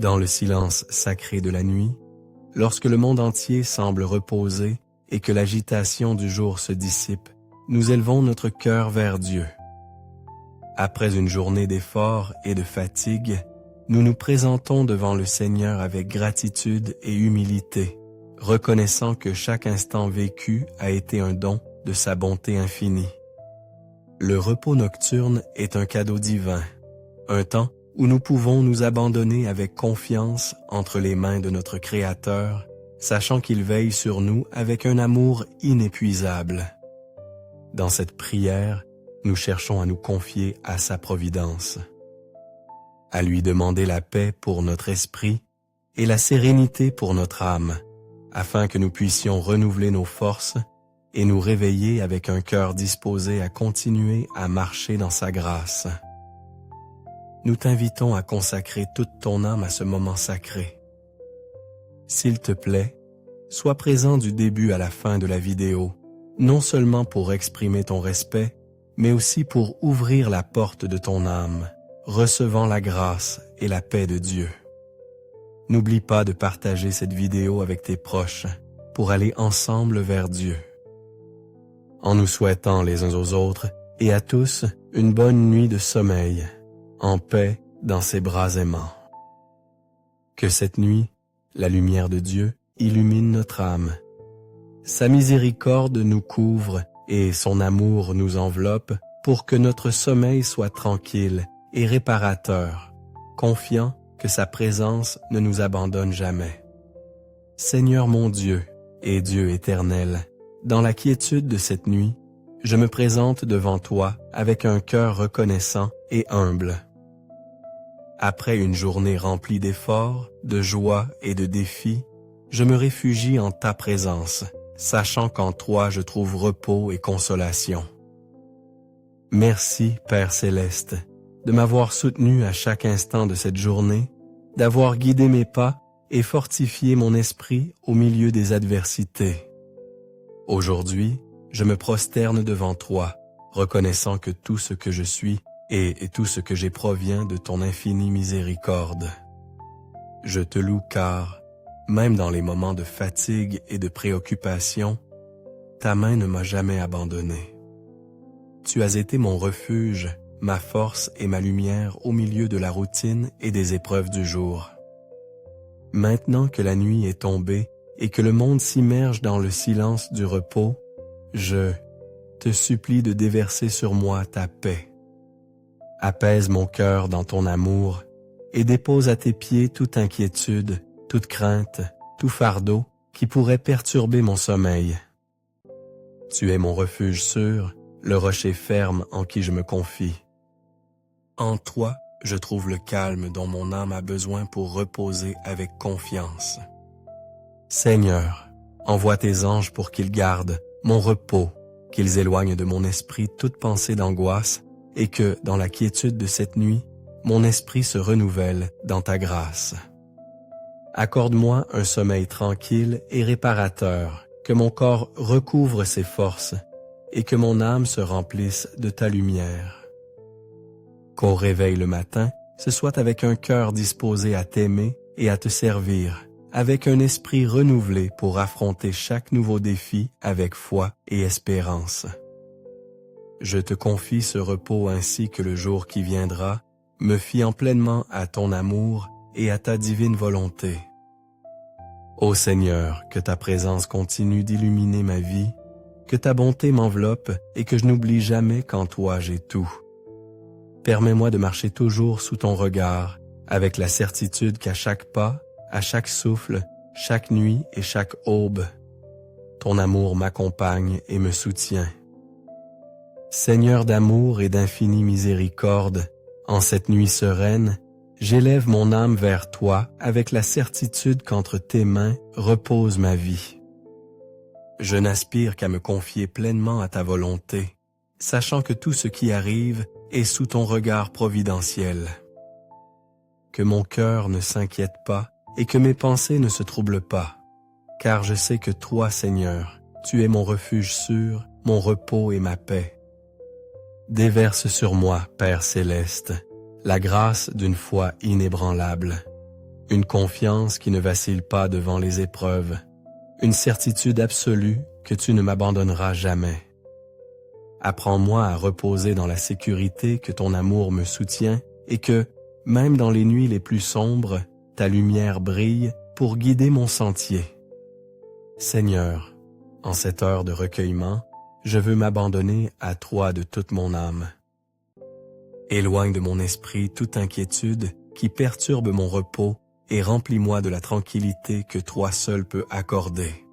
Dans le silence sacré de la nuit, lorsque le monde entier semble reposer et que l'agitation du jour se dissipe, nous élevons notre cœur vers Dieu. Après une journée d'efforts et de fatigue, nous nous présentons devant le Seigneur avec gratitude et humilité, reconnaissant que chaque instant vécu a été un don de sa bonté infinie. Le repos nocturne est un cadeau divin, un temps où nous pouvons nous abandonner avec confiance entre les mains de notre Créateur, sachant qu'il veille sur nous avec un amour inépuisable. Dans cette prière, nous cherchons à nous confier à sa providence, à lui demander la paix pour notre esprit et la sérénité pour notre âme, afin que nous puissions renouveler nos forces et nous réveiller avec un cœur disposé à continuer à marcher dans sa grâce. Nous t'invitons à consacrer toute ton âme à ce moment sacré. S'il te plaît, sois présent du début à la fin de la vidéo, non seulement pour exprimer ton respect, mais aussi pour ouvrir la porte de ton âme, recevant la grâce et la paix de Dieu. N'oublie pas de partager cette vidéo avec tes proches pour aller ensemble vers Dieu. En nous souhaitant les uns aux autres et à tous une bonne nuit de sommeil, en paix dans ses bras aimants. Que cette nuit, la lumière de Dieu illumine notre âme. Sa miséricorde nous couvre et son amour nous enveloppe pour que notre sommeil soit tranquille et réparateur, confiant que sa présence ne nous abandonne jamais. Seigneur mon Dieu et Dieu éternel, dans la quiétude de cette nuit, je me présente devant toi avec un cœur reconnaissant et humble. Après une journée remplie d'efforts, de joie et de défis, je me réfugie en ta présence, sachant qu'en toi je trouve repos et consolation. Merci, Père céleste, de m'avoir soutenu à chaque instant de cette journée, d'avoir guidé mes pas et fortifié mon esprit au milieu des adversités. Aujourd'hui, je me prosterne devant toi, reconnaissant que tout ce que je suis et tout ce que j'ai provient de ton infinie miséricorde. Je te loue car, même dans les moments de fatigue et de préoccupation, ta main ne m'a jamais abandonné. Tu as été mon refuge, ma force et ma lumière au milieu de la routine et des épreuves du jour. Maintenant que la nuit est tombée et que le monde s'immerge dans le silence du repos, je te supplie de déverser sur moi ta paix. Apaise mon cœur dans ton amour et dépose à tes pieds toute inquiétude, toute crainte, tout fardeau qui pourrait perturber mon sommeil. Tu es mon refuge sûr, le rocher ferme en qui je me confie. En toi, je trouve le calme dont mon âme a besoin pour reposer avec confiance. Seigneur, envoie tes anges pour qu'ils gardent mon repos, qu'ils éloignent de mon esprit toute pensée d'angoisse et que, dans la quiétude de cette nuit, mon esprit se renouvelle dans ta grâce. Accorde-moi un sommeil tranquille et réparateur, que mon corps recouvre ses forces et que mon âme se remplisse de ta lumière. Qu'au réveil le matin, ce soit avec un cœur disposé à t'aimer et à te servir, avec un esprit renouvelé pour affronter chaque nouveau défi avec foi et espérance. Je te confie ce repos ainsi que le jour qui viendra, me fiant pleinement à ton amour et à ta divine volonté. Ô Seigneur, que ta présence continue d'illuminer ma vie, que ta bonté m'enveloppe et que je n'oublie jamais qu'en toi j'ai tout. Permets-moi de marcher toujours sous ton regard, avec la certitude qu'à chaque pas, à chaque souffle, chaque nuit et chaque aube, ton amour m'accompagne et me soutient. Seigneur d'amour et d'infinie miséricorde, en cette nuit sereine, j'élève mon âme vers toi avec la certitude qu'entre tes mains repose ma vie. Je n'aspire qu'à me confier pleinement à ta volonté, sachant que tout ce qui arrive est sous ton regard providentiel. Que mon cœur ne s'inquiète pas et que mes pensées ne se troublent pas, car je sais que toi, Seigneur, tu es mon refuge sûr, mon repos et ma paix. Déverse sur moi, Père céleste, la grâce d'une foi inébranlable, une confiance qui ne vacille pas devant les épreuves, une certitude absolue que tu ne m'abandonneras jamais. Apprends-moi à reposer dans la sécurité que ton amour me soutient et que, même dans les nuits les plus sombres, ta lumière brille pour guider mon sentier. Seigneur, en cette heure de recueillement, je veux m'abandonner à toi de toute mon âme. Éloigne de mon esprit toute inquiétude qui perturbe mon repos et remplis-moi de la tranquillité que toi seul peux accorder.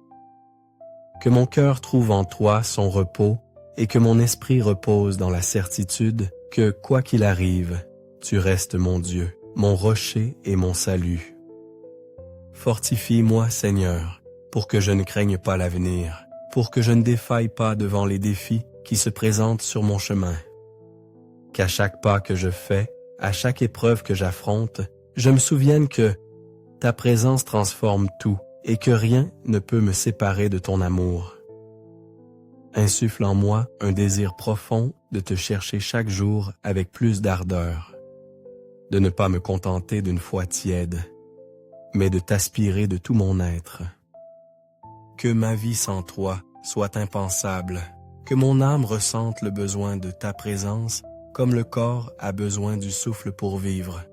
Que mon cœur trouve en toi son repos et que mon esprit repose dans la certitude que, quoi qu'il arrive, tu restes mon Dieu, mon rocher et mon salut. Fortifie-moi, Seigneur, pour que je ne craigne pas l'avenir, pour que je ne défaille pas devant les défis qui se présentent sur mon chemin. Qu'à chaque pas que je fais, à chaque épreuve que j'affronte, je me souvienne que ta présence transforme tout et que rien ne peut me séparer de ton amour. Insuffle en moi un désir profond de te chercher chaque jour avec plus d'ardeur, de ne pas me contenter d'une foi tiède, mais de t'aspirer de tout mon être. Que ma vie sans toi soit impensable, que mon âme ressente le besoin de ta présence comme le corps a besoin du souffle pour vivre.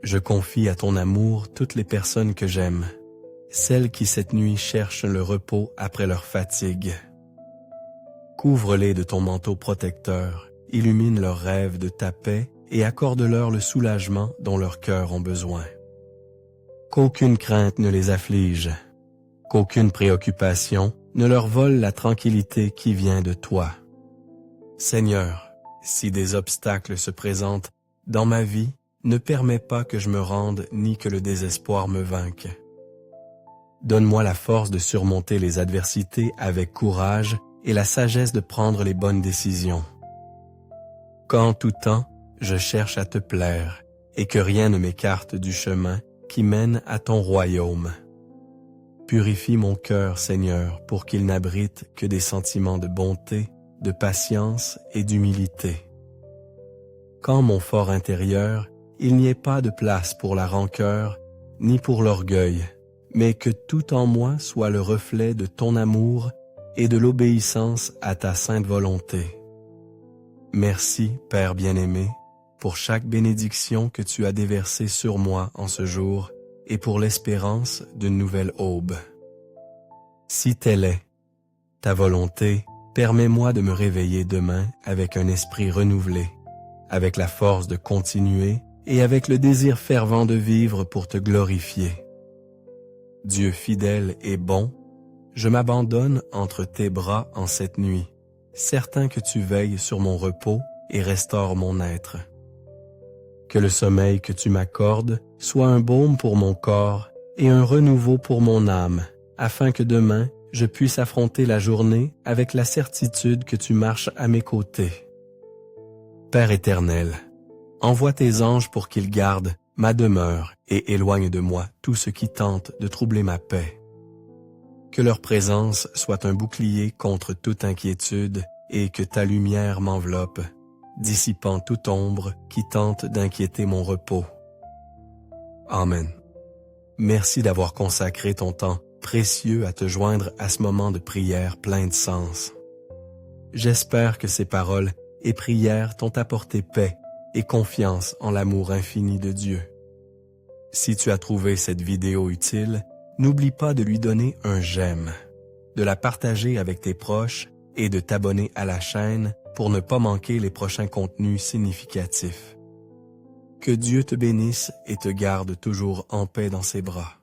Je confie à ton amour toutes les personnes que j'aime, celles qui cette nuit cherchent le repos après leur fatigue. Couvre-les de ton manteau protecteur, illumine leurs rêves de ta paix et accorde-leur le soulagement dont leurs cœurs ont besoin. Qu'aucune crainte ne les afflige, qu'aucune préoccupation ne leur vole la tranquillité qui vient de toi. Seigneur, si des obstacles se présentent dans ma vie, ne permets pas que je me rende ni que le désespoir me vainque. Donne-moi la force de surmonter les adversités avec courage et la sagesse de prendre les bonnes décisions. Qu'en tout temps, je cherche à te plaire et que rien ne m'écarte du chemin qui mène à ton royaume. Purifie mon cœur, Seigneur, pour qu'il n'abrite que des sentiments de bonté, de patience et d'humilité. Qu'en mon fort intérieur, il n'y ait pas de place pour la rancœur, ni pour l'orgueil, mais que tout en moi soit le reflet de ton amour et de l'obéissance à ta sainte volonté. Merci, Père bien-aimé, pour chaque bénédiction que tu as déversée sur moi en ce jour et pour l'espérance d'une nouvelle aube. Si telle est ta volonté, permets-moi de me réveiller demain avec un esprit renouvelé, avec la force de continuer et avec le désir fervent de vivre pour te glorifier. Dieu fidèle et bon, je m'abandonne entre tes bras en cette nuit, certain que tu veilles sur mon repos et restaures mon être. Que le sommeil que tu m'accordes soit un baume pour mon corps et un renouveau pour mon âme, afin que demain je puisse affronter la journée avec la certitude que tu marches à mes côtés. Père éternel, envoie tes anges pour qu'ils gardent ma demeure et éloignent de moi tout ce qui tente de troubler ma paix. Que leur présence soit un bouclier contre toute inquiétude et que ta lumière m'enveloppe, dissipant toute ombre qui tente d'inquiéter mon repos. Amen. Merci d'avoir consacré ton temps précieux à te joindre à ce moment de prière plein de sens. J'espère que ces paroles et prières t'ont apporté paix et confiance en l'amour infini de Dieu. Si tu as trouvé cette vidéo utile, n'oublie pas de lui donner un j'aime, de la partager avec tes proches et de t'abonner à la chaîne pour ne pas manquer les prochains contenus significatifs. Que Dieu te bénisse et te garde toujours en paix dans ses bras.